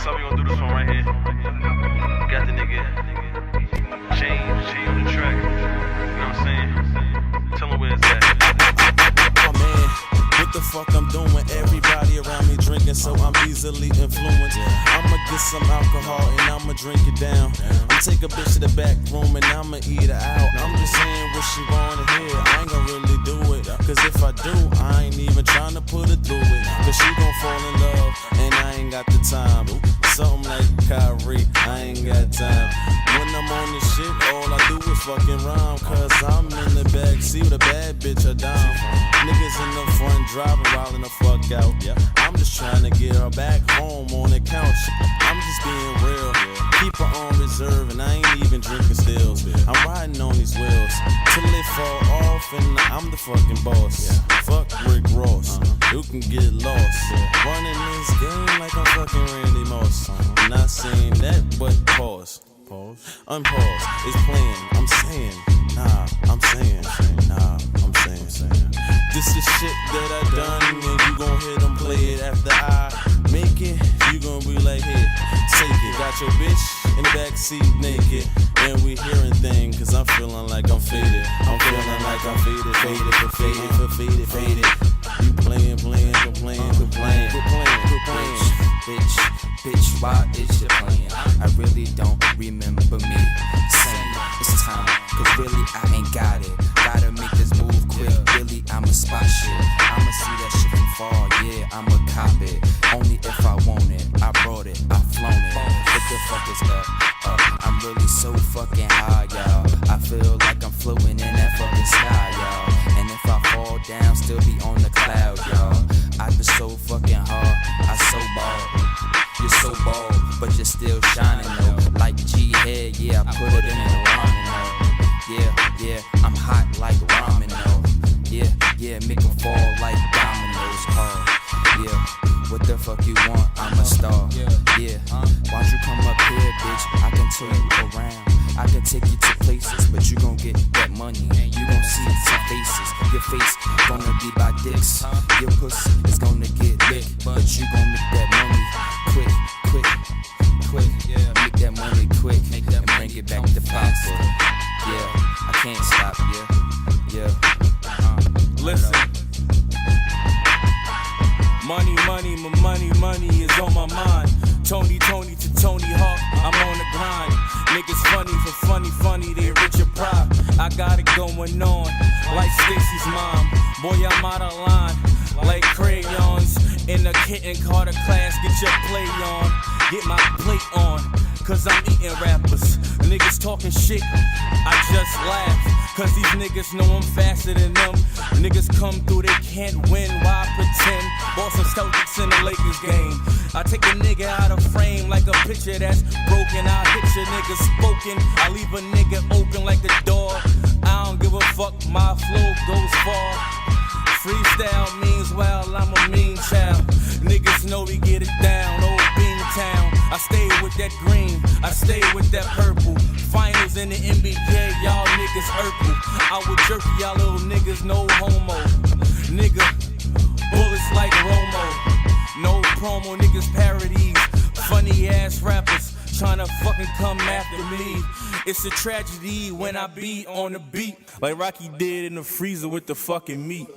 So we gonna do this one right here. Got the nigga James G on the track. You know what I'm saying? Tell him where it's at. Oh man, what the fuck I'm doing? Everybody around me drinking, so I'm easily influenced. I'ma get some alcohol and I'ma drink it down. I'ma take a bitch to the back room and I'ma eat her out. I'm just saying what she wanna hear. I ain't gonna really do it, cause if I do, I ain't even trying to put her through it. Cause she gon' fall in love and I ain't got the time. Something like Kyrie, I ain't got time. When I'm on this shit, all I do is fucking rhyme. Cause I'm in the backseat with a bad bitch a dime. Niggas in the front driving, wildin' the fuck out. I'm just trying to get her back home on the couch. I'm just being real, keep her on reserve, and I ain't even drinking stills. I'm riding on these wheels till they fall off, and I'm the fucking boss. Fuck Rick Ross, you can get lost. Running this game like I'm fucking Randy Moss. I'm not saying that, but pause. Unpause, it's playing, I'm saying, nah, I'm saying, nah, I'm saying. This is shit that I done, and you gon' hear them play it after I make it. You gon' be like, hey, take it. Got your bitch in the backseat naked, and we hearing things, cause I'm feeling like I'm faded. I'm feeling like I'm faded. You playing, complain. Bitch, why is you playing? I really don't remember me saying it's time, cause really I ain't got it. Gotta make this move quick, really I'ma spot shit. I'ma see that shit from far, yeah, I'ma cop it. Only if I want it, I brought it, I flown it. What the fuck is up? I'm really so fucking high, y'all. I feel like I'm floating in that fucking sky, y'all. And if I fall down, still be on the cloud, y'all. I been so fucking hard, I so bald. You're so bald, but you're still shining though. Like G-Head, yeah, I put it in the ramen though. Yeah, I'm hot like ramen though. Yeah, make 'em fall like dominoes. Yeah, what the fuck you want? I'm a star. Yeah, why don't you come up here, bitch? I can tour you around. I can take you to places, but you gon' get that money. You gon' see some faces. Your face gonna be by dicks. Your pussy is gonna get licked, but you gon' make that money quick. Make that money quick and bring it back to Papa. Yeah, I can't stop. Yeah. Listen. Money is on my mind. Tony to Tony Hawk, I'm on the grind. Niggas funny for funny, they rich your pride. I got it going on, like Stacy's mom. Boy, I'm out of line, like crayons. In the kitten Carter class, get your play on. Get my plate on, cause I'm eating rappers. Niggas talking shit, I just laugh. Cause these niggas know I'm faster than them. Niggas come through, they can't win, why pretend? Boston Celtics in the Lakers game. I take a nigga out of frame like a picture that's broken. I hit your nigga spoken, I leave a nigga open like a door. I don't give a fuck, my flow goes far. Freestyle means well, I'm a mean child. Niggas know we get it down, old Bean Town. I stay with that green, I stay with that purple. Finals in the NBA, y'all niggas urple. I would jerk y'all little niggas, no homo. Nigga, bullets like Romo. No promo, niggas parodies. Funny ass rappers tryna fucking come after me. It's a tragedy when I be on the beat, like Rocky did in the freezer with the fucking meat.